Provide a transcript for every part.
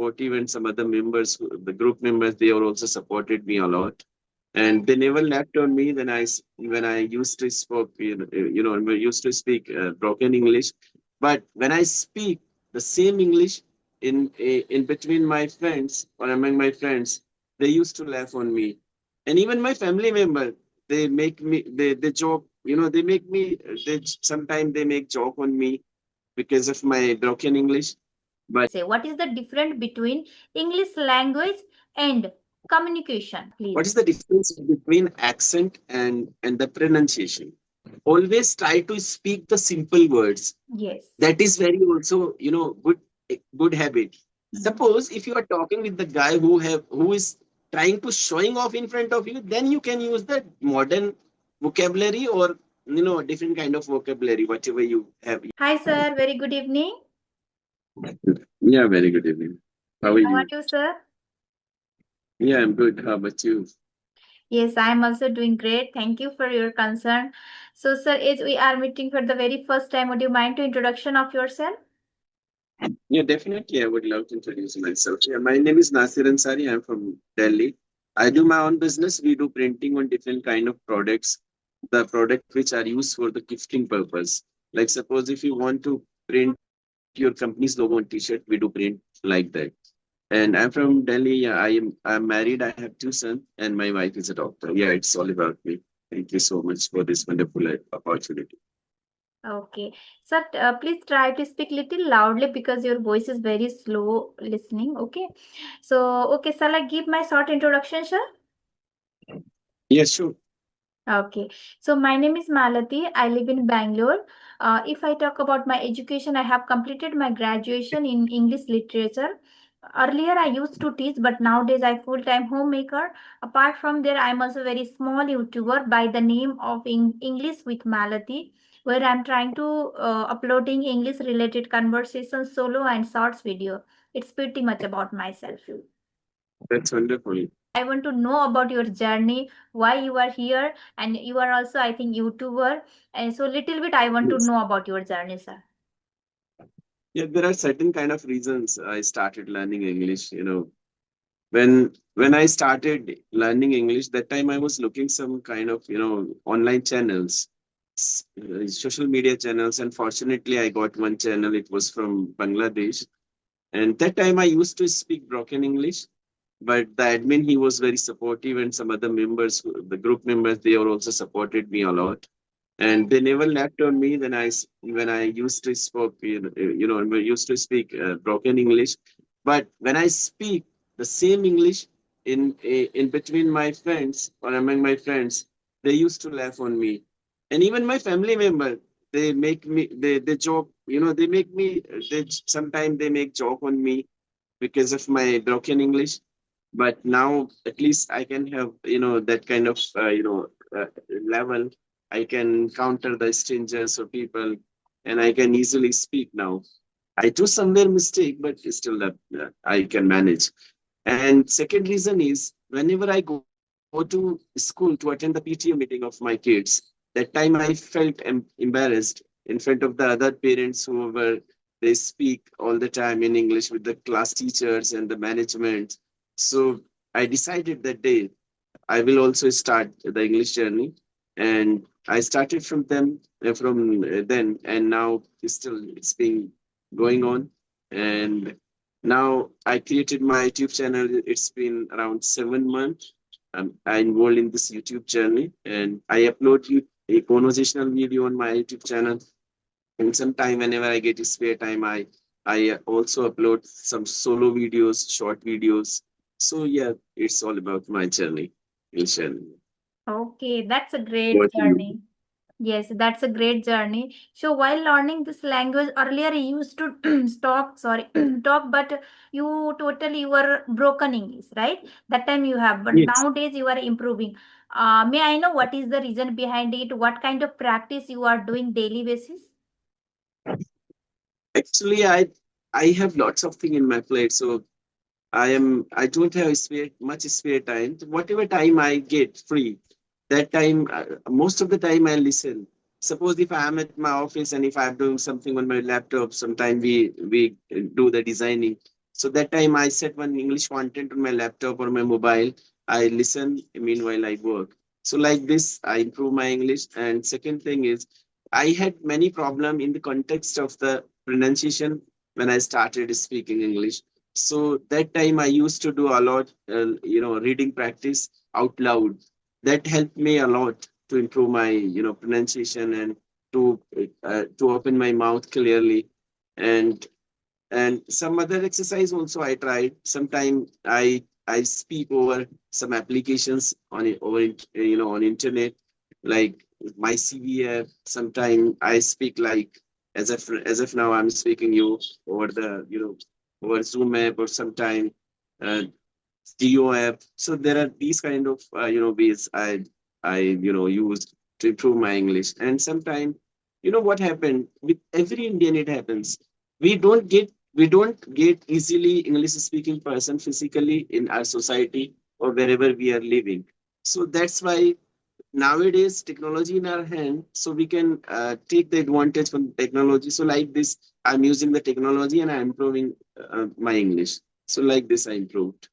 supportive, and some other members, the group members, they all also supported me a lot. And they never left on me when when I used to spoke, when I used to speak broken English. But when I speak the same English in between my friends or among my friends, they used to laugh on me. And even my family member, they make me, they joke, they make me, they sometimes they make joke on me because of my broken English. But Say, what is the difference between English language and communication, what please? is the difference between accent and the pronunciation? Always try to speak the simple words. Yes. That is very also, good habit. Suppose if you are talking with the guy who is trying to showing off in front of you, then you can use the modern vocabulary or different kind of vocabulary, whatever you have. Hi, sir. Very good evening. Yeah, very good evening. How are How are you? you, sir? Yeah, I'm good. How about you? Yes, I am also doing great. Thank you for your concern. So, sir, as we are meeting for the very first time, would you mind to introduction of yourself? Yeah, definitely. I would love to introduce myself. Yeah, my name is Nasir Ansari. I'm from Delhi. I do my own business. We do printing on different kind of products. The product which are used for the gifting purpose. Like suppose if you want to print your company's logo on T-shirt, we do print like that. And I'm from Delhi. Yeah, I'm married. I have 2 sons, and my wife is a doctor. Yeah, it's all about me. Thank you so much for this wonderful opportunity. Okay. Sir, please try to speak little loudly because your voice is very slow listening. Okay. So, okay, shall I give my short introduction, sir? Yeah, sure. Okay, so my name is Malati. I live in Bangalore. If I talk about my education, I have completed my graduation in English literature. Earlier, I used to teach, but nowadays I full-time homemaker. Apart from there, I'm also very small YouTuber by the name of English with Malati, where I'm trying to uploading English related conversations, solo and shorts video. It's pretty much about myself. That's wonderful. I want to know about your journey, why you are here, and you are also, I think, YouTuber. And so, little bit, I want to Yes. know about your journey, sir. Yeah, there are certain kind of reasons I started learning English. When I started learning English, that time I was looking some kind of online channels, social media channels. And fortunately, I got one channel. It was from Bangladesh, and that time I used to speak broken English. But the admin, he was very supportive, and some other members, the group members, they all also supported me a lot. And they never left on me when I used to spoke, when I used to speak broken English. But when I speak the same English in between my friends or among my friends, they used to laugh on me. And even my family member, they joke, they make me, they sometimes they make joke on me because of my broken English. But now at least I can have that kind of level. I can counter the strangers or people, and I can easily speak now. I do somewhere mistake, but still that I can manage. And second reason is whenever I go to school to attend the PTA meeting of my kids, that time I felt embarrassed in front of the other parents who were they speak all the time in English with the class teachers and the management. So I decided that day I will also start the English journey, and I started from then, and now it's been going on, and now I created my YouTube channel. It's been around 7 months. I involved in this YouTube journey, and I upload a conversational video on my YouTube channel. And sometime whenever I get spare time, I also upload some solo videos, short videos. So yeah, it's all about my journey. Inshallah. Okay, that's a great What do you? journey. Yes, that's a great journey. So while learning this language earlier, you used to stop, sorry, talk, but you were broken English, right? That time you have, but Yes. nowadays you are improving. May I know what is the reason behind it? What kind of practice you are doing daily basis? Actually, I have lots of things in my plate, so I don't have much spare time. So whatever time I get free, that time most of the time I listen. Suppose if I am at my office and if I'm doing something on my laptop, sometime we do the designing. So that time I set one English content on my laptop or my mobile. I listen meanwhile I work. So like this, I improve my English. And second thing is, I had many problem in the context of the pronunciation when I started speaking English. So that time I used to do a lot, reading practice out loud. That helped me a lot to improve my, pronunciation and to open my mouth clearly. And some other exercise also I tried. Sometime I speak over some applications on it over on internet, like my CV app. Sometime I speak like as if now I'm speaking you over the over Zoom app, or sometime uh, Geo app. So there are these kind of ways I used to improve my English. And sometimes what happened with every Indian, it happens. We don't get easily English speaking person physically in our society or wherever we are living. So that's why nowadays technology in our hand, so we can take the advantage from technology. So like this, I'm using the technology and I'm improving my English. So like this, I improved.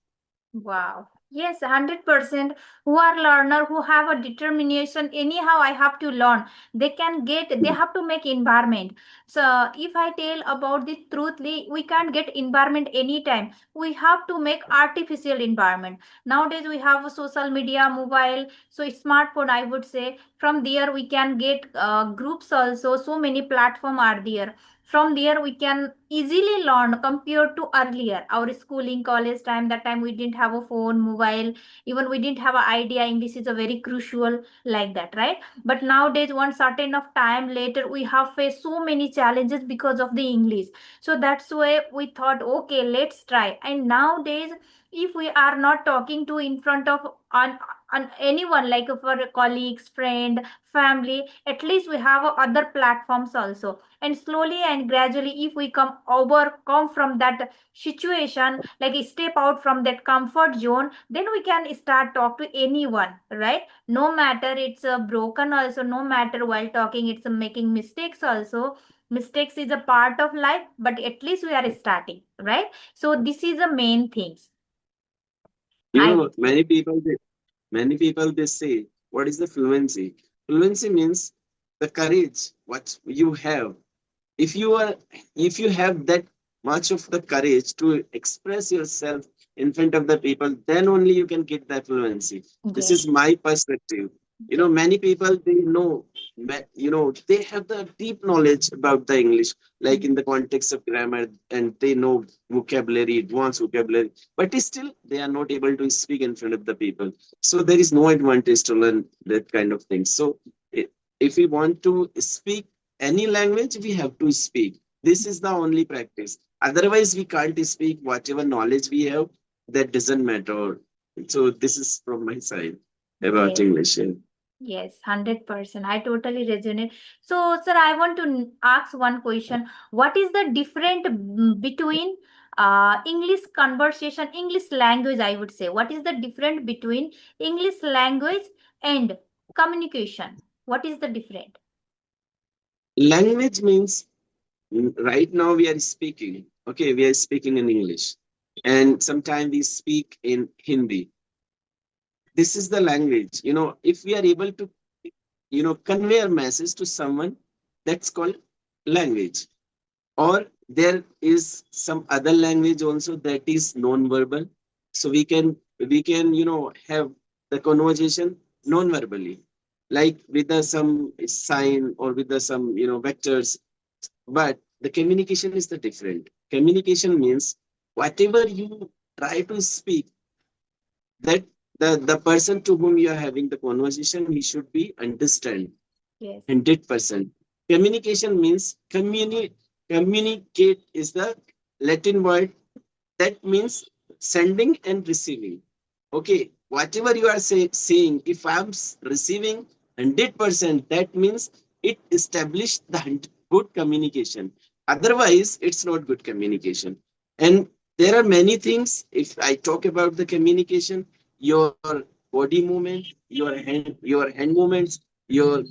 Wow. Yes, 100%. Who are learner, who have a determination, anyhow I have to learn. They have to make environment. So if I tell about the truthly, we can't get environment anytime. We have to make artificial environment. Nowadays we have a social media, mobile, so smartphone I would say. From there we can get groups also. So many platform are there. From there we can easily learn compared to earlier our schooling college time. That time we didn't have a phone, mobile, even we didn't have an idea English is a very crucial, like that, right? But nowadays one certain of time later we have faced so many challenges because of the English. So that's why we thought, okay, let's try. And nowadays if we are not talking to in front of on anyone, like for colleagues, friend, family, at least we have other platforms also. And slowly and gradually if we come overcome from that situation, like step out from that comfort zone, then we can start talk to anyone, right? No matter it's broken also, no matter while talking it's making mistakes also. Mistakes is a part of life, but at least we are starting, right? So this is the main things You I know, would say. many people they say, what is the fluency? Fluency means the courage what you have. If you are if you have that much of the courage to express yourself in front of the people, then only you can get that fluency. This Yes, is my perspective. yes. Many people they know, they have the deep knowledge about the English, like in the context of grammar, and they know vocabulary, advanced vocabulary, but still they are not able to speak in front of the people. So there is no advantage to learn that kind of thing. So i- if we want to speak any language, we have to speak. This is the only practice. Otherwise we can't speak whatever knowledge we have. That doesn't matter. So this is from my side about Yes. English. Yeah. Yes, 100%. I totally resonate. So, sir, I want to ask one question. What is the difference between English conversation, English language, I would say? What is the difference between English language and communication? What is the difference? Language means, right now we are speaking. Okay, we are speaking in English, and sometimes we speak in Hindi. This is the language. If we are able to convey a message to someone, that's called language. Or there is some other language also that is non-verbal. So we can have the conversation non-verbally, like with some sign or with some vectors. But the communication is the different. Communication means whatever you try to speak, that the person to whom you are having the conversation, he should be understand Yes. 100%. Communication means communicate is the Latin word that means sending and receiving. Okay, whatever you are saying, if I'm receiving 100%, that means it established the good communication. Otherwise, it's not good communication. And there are many things. If I talk about the communication, your body movement, your hand movements, your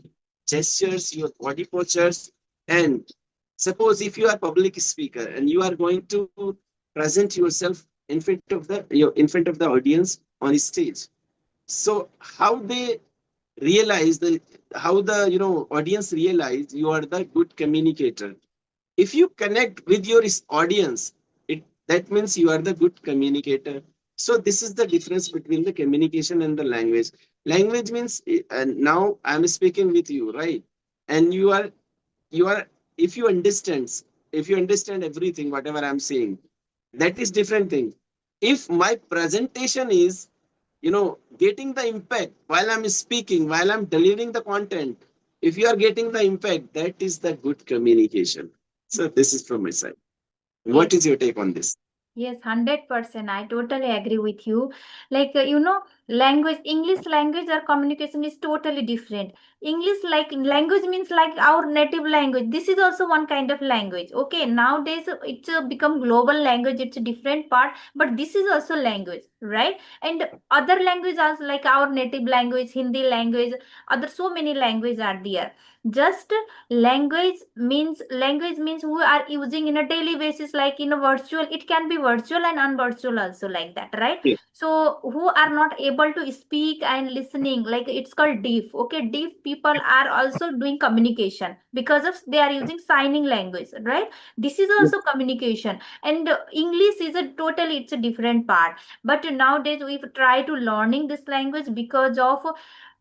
gestures, your body postures, and suppose if you are public speaker and you are going to present yourself in front of the audience on stage. So how they realize the how the audience realize you are the good communicator. If you connect with your audience, it that means you are the good communicator. So this is the difference between the communication and the language. Language means now I'm speaking with you, right? And you are if you understand, everything whatever I'm saying, that is different thing. If my presentation is getting the impact while I'm speaking, while I'm delivering the content, if you are getting the impact, that is the good communication. So this is from my side. What Yes. is your take on this? Yes, 100%. I totally agree with you. Like, language, English language or communication is totally different. English, like, language means like our native language. This is also one kind of language. Okay, nowadays it's become global language. It's a different part, but this is also language, right? And other languages are like our native language, Hindi language, other so many languages are there. Just language means we are using in a daily basis, like in a virtual, it can be virtual and unvirtual also, like that, right? Yeah. So who are not able to speak and listening, like it's called deaf. Okay, deaf people are also doing communication because of they are using signing language, right? This is Yeah. also communication. And English is a totally, it's a different part. But nowadays we try to learning this language because of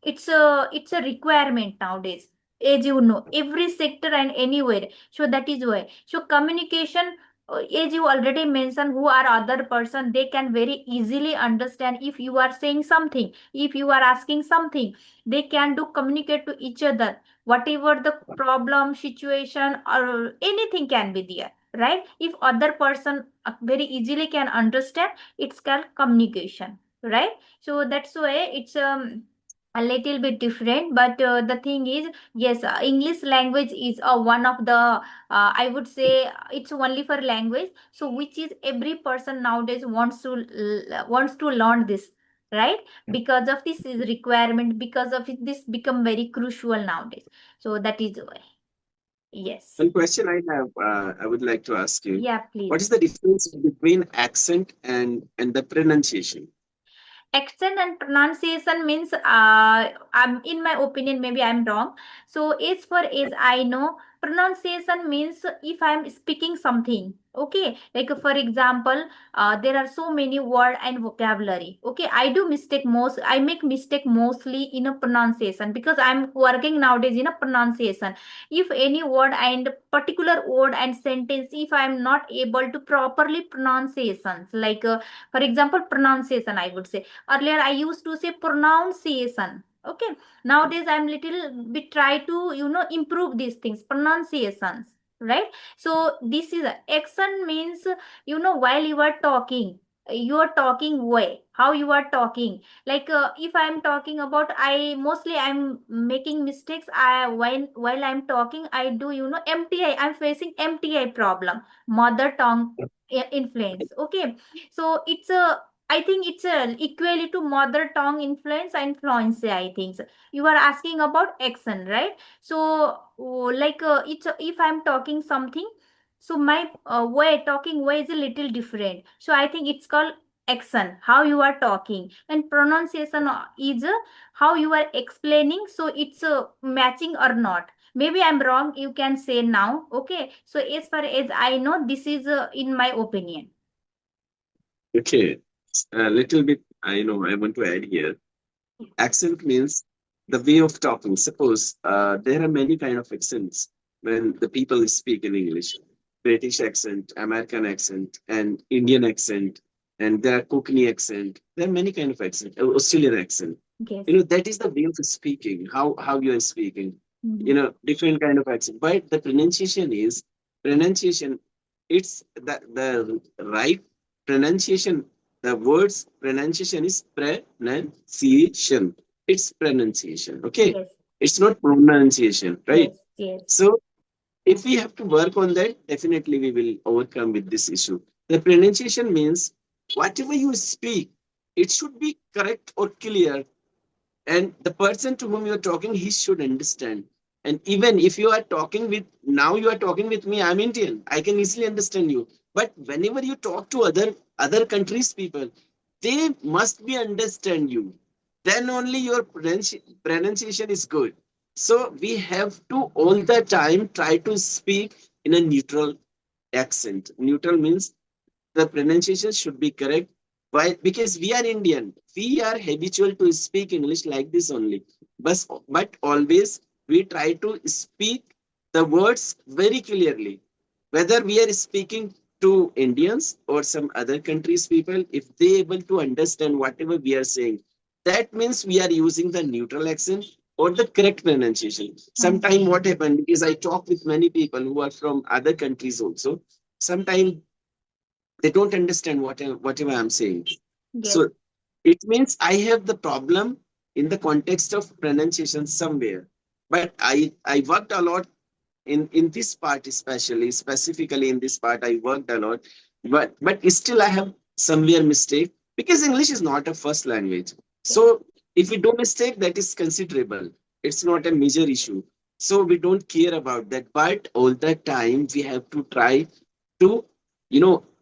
it's a requirement nowadays, as you know, every sector and anywhere. So that is why. So communication, as you already mentioned, who are other person, they can very easily understand if you are saying something, if you are asking something, they can do communicate to each other, whatever the problem situation or anything can be there, right? If other person very easily can understand, it's called communication, right? So that's why it's a little bit different. But the thing is, yes, English language is one of the, I would say, it's only for language, so which is every person nowadays wants to learn this, right? Because of this is requirement, because of it, this become very crucial nowadays. So that is why. Yes. One question I have, I would like to ask you: Yeah, what please. is the difference between accent and the pronunciation? Accent and pronunciation means, in my opinion, maybe I'm wrong. So as far as I know, pronunciation means if I'm speaking something, okay, like for example, there are so many word and vocabulary. Okay, I make mistake mostly in a pronunciation because I'm working nowadays in a pronunciation. If any word and particular word and sentence, if I'm not able to properly pronunciations, like for example, pronunciation, I would say. Earlier I used to say pronunciation. Okay. Nowadays I'm little bit try to improve these things, pronunciations. Right. So this is accent means, while you are talking way, how you are talking. Like if I'm talking about, I'm making mistakes. While I'm talking, I do MTI. I'm facing MTI problem, mother tongue influence. Okay, so it's a, I think it's equally to mother tongue influence and fluency. I think so. You are asking about accent, right? So, like it's if I'm talking something, so my talking way is a little different. So I think it's called accent, how you are talking, and pronunciation is how you are explaining. So it's matching or not. Maybe I'm wrong. You can say now. Okay. So as far as I know, this is in my opinion. Okay, a little bit. I want to add here. Accent means the way of talking. Suppose there are many kind of accents when the people speak in English. British accent, American accent, and Indian accent, and there are Cockney accent. There are many kind of accent. Australian accent. Yes. That is the way of speaking. How you are speaking. Mhm. Different kind of accent. But the pronunciation. It's the right pronunciation. The words pronunciation is pronunciation. It's pronunciation. Okay. Yes. It's not pronunciation, right? Yes. Yes. So if we have to work on that, definitely we will overcome with this issue. The pronunciation means whatever you speak, it should be correct or clear, and the person to whom you're talking, he should understand. And even if you are talking with me, I'm Indian, I can easily understand you. But whenever you talk to other countries people, they must be understand you. Then only your pronunciation is good. So we have to all the time try to speak in a neutral accent. Neutral means the pronunciation should be correct. Why? Because we are Indian. We are habitual to speak English like this only. But always we try to speak the words very clearly. Whether we are speaking to Indians or some other countries people, if they able to understand whatever we are saying, that means we are using the neutral accent or the correct pronunciation. Sometimes what happened is I talk with many people who are from other countries also. Sometimes they don't understand whatever I'm saying. Yes. So it means I have the problem in the context of pronunciation somewhere. But I worked a lot in this part, especially specifically in this part I worked a lot. But still I have somewhere mistake because English is not a first language. Yes. So if we do mistake, that is considerable. It's not a major issue. So we don't care about that. But all the time we have to try to,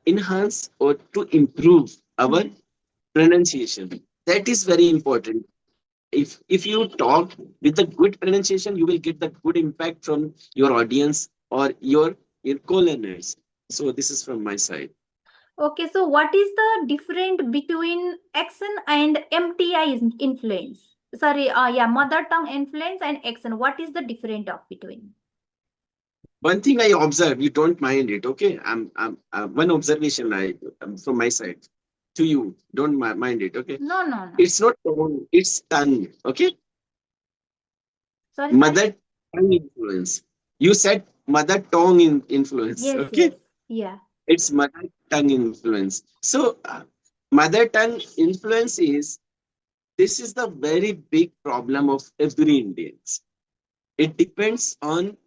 enhance or to improve our pronunciation. That is very important. If you talk with the good pronunciation, you will get the good impact from your audience or your co-learners. So this is from my side. Okay, so what is the difference between accent and MTI influence? Sorry, yeah, mother tongue influence and accent. What is the difference of between? One thing I observe, you don't mind it, okay? I'm one observation from my side to you. Don't mind it, okay? No, no, no. It's not tone, it's tongue, okay? Sorry, sorry. Mother tongue influence. You said mother tongue influence, Yes, okay? yes, yeah, It's mother tongue influence. So, mother tongue influence is this is the very big problem of every Indians. It depends on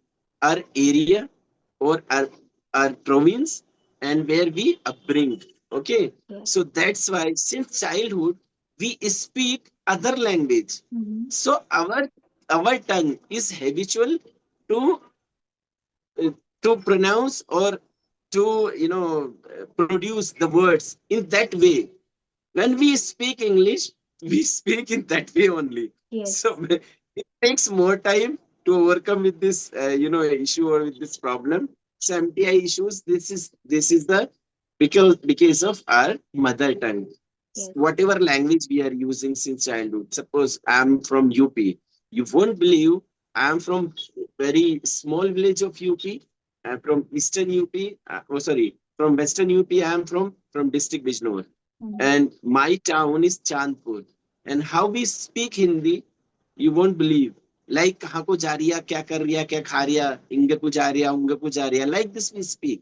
our area or our province and where we upbring. Okay, yes. so that's why since childhood we speak other language. Mm-hmm. So our tongue is habitual to uh, to pronounce or to produce the words in that way. When we speak English, we speak in that way only. So Yes, it takes more time to overcome with this issue or with this problem. So MTI issues, this is the because of our mother tongue. yes. Whatever language we are using since childhood. Suppose I'm from UP, you won't believe I'm from very small village of UP. I'm from eastern UP. Sorry, from western UP. I'm from district Bijnor, Mm-hmm. and my town is Chandpur. And how we speak Hindi, you won't believe. Like कहाँ को जा रही है, क्या कर रही है, क्या खा रही है, इंगे को जा रही है, उंगे को जा रही है. Like this we speak.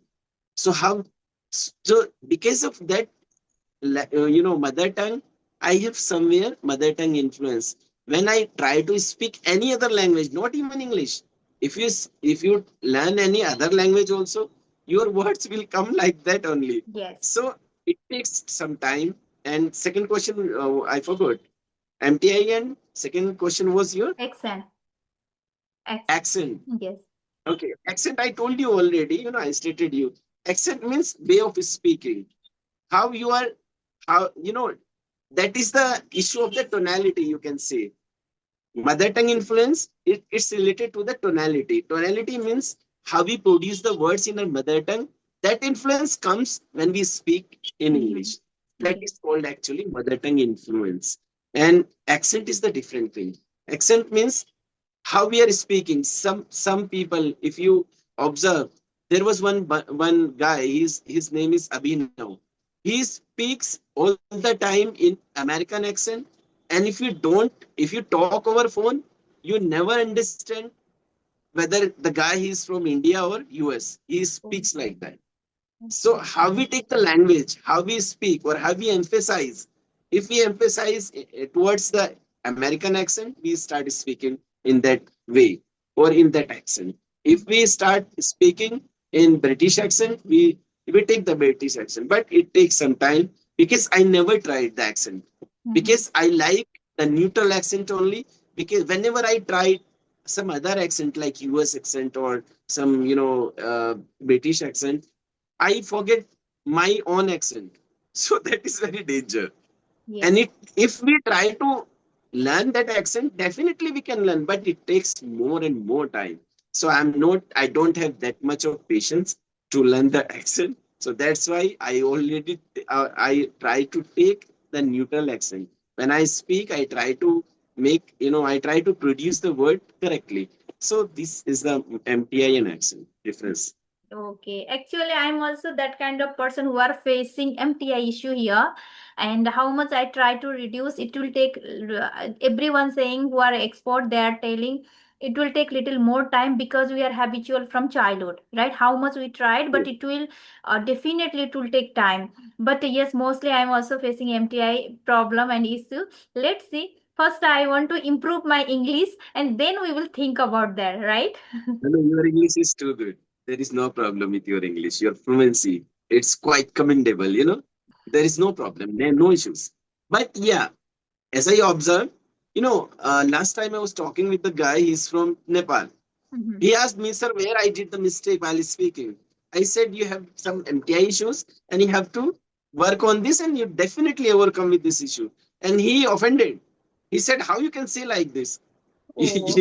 So how? So because of that, mother tongue, I have somewhere mother tongue influence. When I try to speak any other language, not even English, if you learn any other language also, your words will come like that only. Yes. So it takes some time. And second question, I forgot. MTI and second question was your Accent. Accent. accent. Yes. Okay, accent. I told you already. I stated you. Accent means way of speaking. How you are, how that is the issue of the tonality, you can say. Mother tongue influence, it's related to the tonality. Tonality means how we produce the words in our mother tongue. That influence comes when we speak in Mm-hmm. English. That Yes. is called actually mother tongue influence. And accent is the different thing. Accent means how we are speaking. Some people, if you observe, there was one guy. His name is Abhinav. He speaks all the time in American accent, and if you talk over phone, you never understand whether the guy is from India or US. He Oh, speaks like that. So okay. how we take the language, how we speak, or how we emphasize. If we emphasize towards the American accent, we start speaking in that way or in that accent. If we start speaking in British accent, we take the British accent, but it takes some time because I never tried the accent Mm-hmm. because I like the neutral accent only. Because whenever I tried some other accent like US accent or some British accent, I forget my own accent. So that is very danger. And Yes. it, if we try to learn that accent, definitely we can learn, but it takes more and more time. So I don't have that much of patience to learn the accent. So that's why I try to take the neutral accent. When I speak, I try to I try to produce the word correctly. So this is the MTI and accent difference. Okay, actually, I'm also that kind of person who are facing MTI issue here, and how much I try to reduce, it will take everyone saying who are expert, they are telling it will take little more time because we are habitual from childhood, right? How much we tried, but it will definitely it will take time. But yes, mostly I'm also facing MTI problem and issue. Let's see. First, I want to improve my English, and then we will think about that, right? No, no, your English is too good. There is no problem with your English. Your fluency, it's quite commendable. There is no problem. There are no issues. But yeah, as I observed, last time I was talking with the guy, he's from Nepal. Mhm. He asked me, sir, where I did the mistake while speaking. I said, you have some MTI issues and you have to work on this and you definitely overcome with this issue. And he offended. He said, how you can say like this? Oh.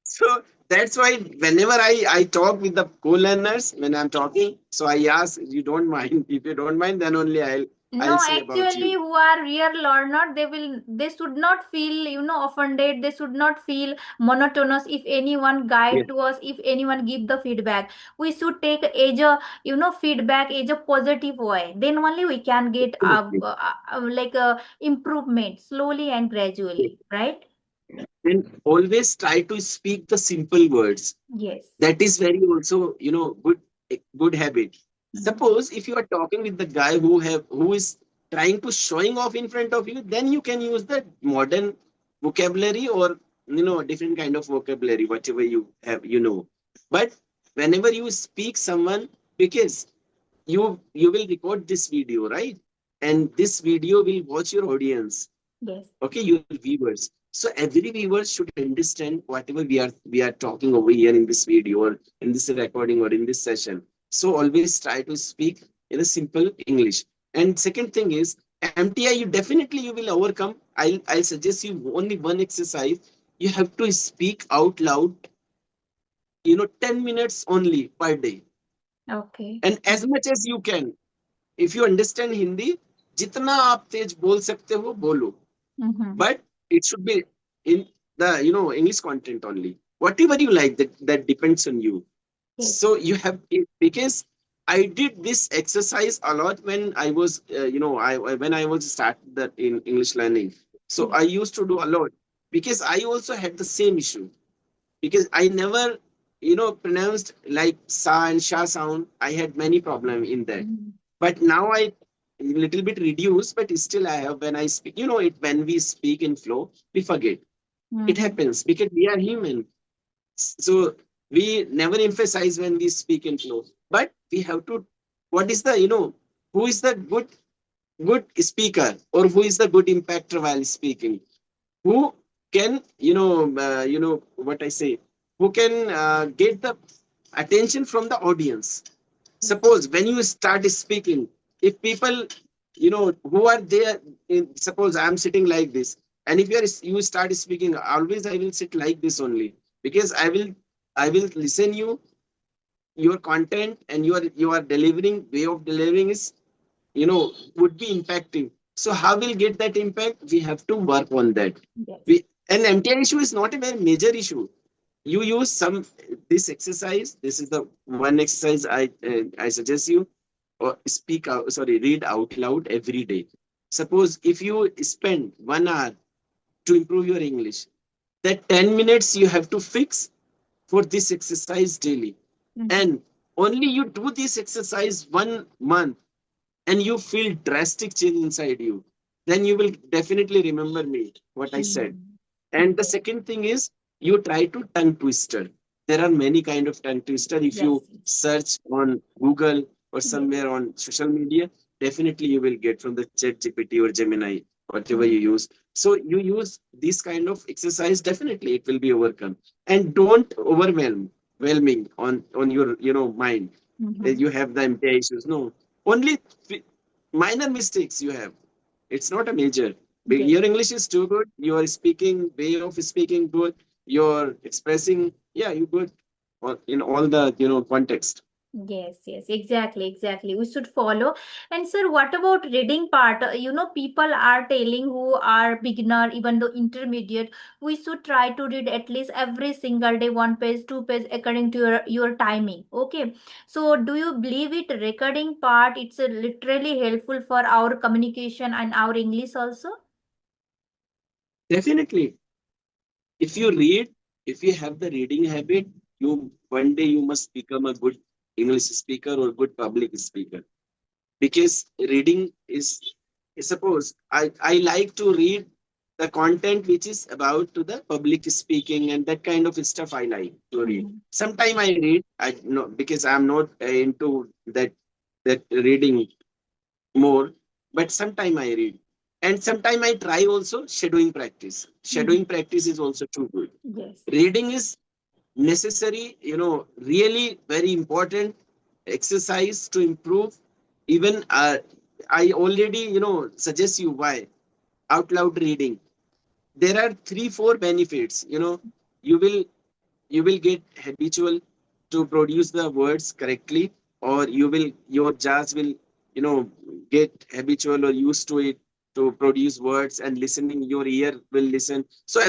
So that's why whenever I talk with the co-learners, when I'm talking, so I ask, you don't mind. If you don't mind, then only I'll No, say about actually, you. who are real learner, they should not feel, offended. They should not feel monotonous if anyone Yes, guide to us, if anyone give the feedback. We should take as a, feedback as a positive way. Then only we can get definitely. like a improvement slowly and gradually, right? And always try to speak the simple words. Yes. That is very also, good habit. Mhm. Suppose if you are talking with the guy who is trying to showing off in front of you, then you can use the modern vocabulary or different kind of vocabulary, whatever you have. But whenever you speak someone, because you will record this video, right? And this video will watch your audience, Yes. okay, your viewers. So every viewer should understand whatever we are talking over here in this video or in this recording or in this session. So always try to speak in a simple English. And second thing is MTI, you will overcome. I'll suggest you only one exercise. You have to speak out loud, 10 minutes only per day, Okay. and as much as you can. If you understand Hindi, जितना आप तेज बोल सकते हो बोलो, Mm-hmm. but it should be in the English content only. Whatever you like, that depends on you. Yes. So you have because I did this exercise a lot when I was when I was start that in English learning. So Yes. I used to do a lot because I also had the same issue, because I never pronounced like sa and sha sound. I had many problem in that, Mm-hmm. but now I little bit reduced, but still I have. When I speak, it when we speak in flow, we forget. It Mm-hmm. happens because we are human. So we never emphasize when we speak in flow, but we have to. What is the who is the good speaker, or who is the good impactor while speaking? Who can what I say? Who can get the attention from the audience? Yes. Suppose when you start speaking, if people who are there, suppose I'm sitting like this, and if you start speaking, always I will sit like this only, because I will listen your content, and you are delivering way of delivering is would be impacting. So how will get that impact? We have to work on that. Yes. We and MTI issue is not a very major issue. You use some this exercise. This is the one exercise I suggest you, or speak out, sorry, read out loud every day. Suppose if you spend 1 hour to improve your English, that 10 minutes you have to fix for this exercise daily. Mm-hmm. And only you do this exercise 1 month, and you feel drastic change inside you, then you will definitely remember me what I said. Mm-hmm. And the Yes. second thing is, you try to tongue twister. There are many kind of tongue twister. If Yes. you search on Google or Yes. somewhere on social media, definitely you will get from the Chat GPT or Gemini, whatever you Mm-hmm. use. So you use this kind of exercise, definitely it will be overcome. And don't overwhelming on your mind. Mm-hmm. you have the MPI issues. No, only minor mistakes you have. It's not a major. Yes. Your English is too good. Your speaking way of speaking good. Your expressing, yeah, you good. In all the context. Yes, yes, exactly, exactly. We should follow. And sir, what about reading part? People are telling who are beginner, even though intermediate, we should try to read at least every single day, one page, two page, according to your timing. Okay. So, do you believe it? Recording part, it's literally helpful for our communication and our English also. Definitely, if you read, if you have the reading habit, you one day you must become a good English speaker or good public speaker. Because reading is, suppose I like to read the content which is about to the public speaking and that kind of stuff I like to read. Mm-hmm. Sometime I read, I know, because I'm not into that reading more, but sometime I read. And sometime I try also shadowing practice. Mm-hmm. Shadowing practice is also too good. Yes. Reading is necessary, really very important exercise to improve. Even I already, suggest you why. Out loud reading. There are 3 4 benefits. You will you will get habitual to produce the words correctly, or your jaws will get habitual or used to it to produce words, and listening, your ear will listen. So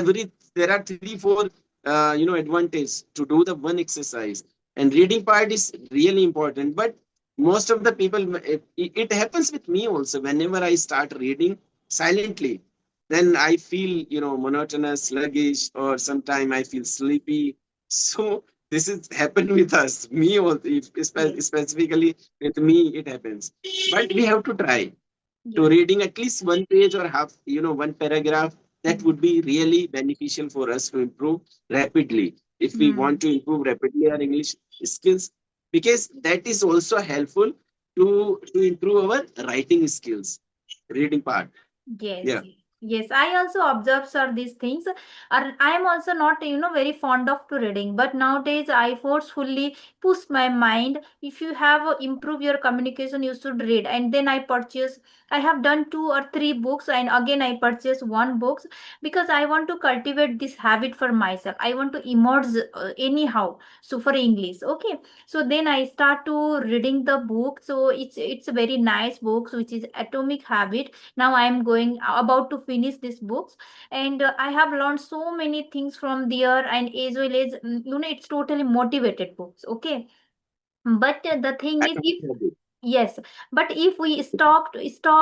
there are 3 4 advantage to do the one exercise. And reading part is really important, but most of the people, it happens with me also. Whenever I start reading silently, then I feel monotonous, sluggish, or sometime I feel sleepy. So this is happened with us, me also, Yes. specifically with me it happens. But we have to try to Yes. reading at least one page or half, one paragraph. That would be really beneficial for us to improve rapidly if we want Mm-hmm. to improve rapidly our English skills, because that is also helpful to improve our writing skills. Reading part, Yes, yeah. yes. I also observe sir these things. I am also not very fond of to reading, but nowadays I forcefully push my mind. If you have improve your communication, you should read. And then I purchase. I have done 2 or 3 books, and again I purchase one books because I want to cultivate this habit for myself. I want to immerse anyhow. So for English, okay. So then I start to reading the book. So it's a very nice books which is Atomic Habit. Now I am going about to finish this books, and I have learned so many things from there, and as well as it's totally motivated books, okay. But the thing is, Atomic if habit. yes, but if we stop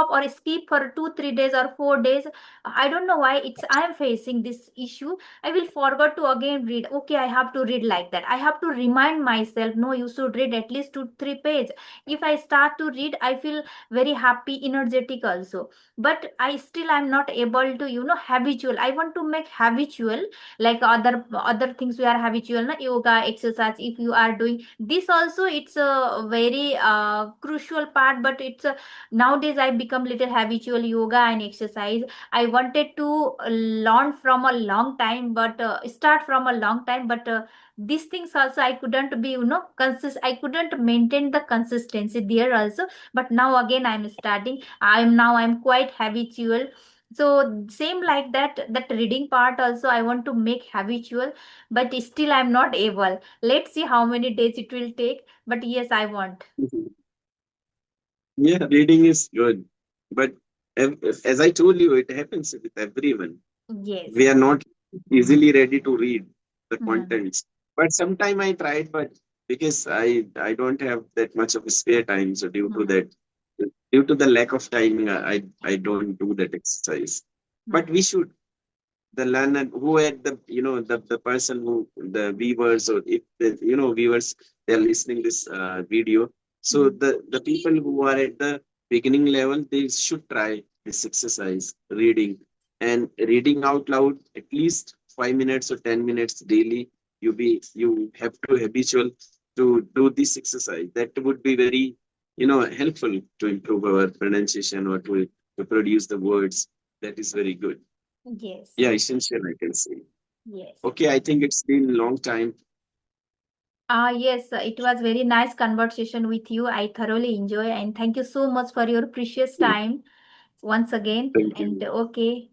or skip for 2 3 days or 4 days, I don't know why it's I am facing this issue. I will forget to again read. Okay, I have to read like that. I have to remind myself, no, you should read at least 2 3 pages. If I start to read, I feel very happy, energetic also. But I still am not able to, habitual. I want to make habitual like other things we are habitual, na yoga, exercise. If you are doing this also, it's a very crucial part, but nowadays I become little habitual yoga and exercise. I wanted to learn from a long time, but start from a long time, but these things also I couldn't be I couldn't maintain the consistency there also. But now again I'm starting. I'm quite habitual. So same like that reading part also I want to make habitual, but still I'm not able. Let's see how many days it will take. But yes, I want. Yeah, reading is good, but as I told you, it happens with everyone. We Yes. are not easily ready to read the Hmm. contents. But sometime I tried, but because I don't have that much of a spare time, so Hmm. due to the lack of timing, I don't do that exercise. But Hmm. we should, the learner who had the person who the viewers, or if the viewers, they're listening this video. So Hmm. the people who are at the beginning level, they should try this exercise, reading. And reading out loud at least 5 minutes or 10 minutes daily. You have to habitual to do this exercise. That would be very helpful to improve our pronunciation, or to produce the words. That is very good. Yes. Yeah, essential, I can say. Yes. Okay, I think it's been a long time. Yes, it was very nice conversation with you. I thoroughly enjoy and thank you so much for your precious time once again. Thank And you. okay,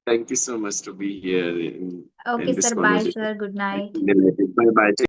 Thank you so much to be here in okay, this sir. Bye, conversation. sir. Good night. Bye bye. Take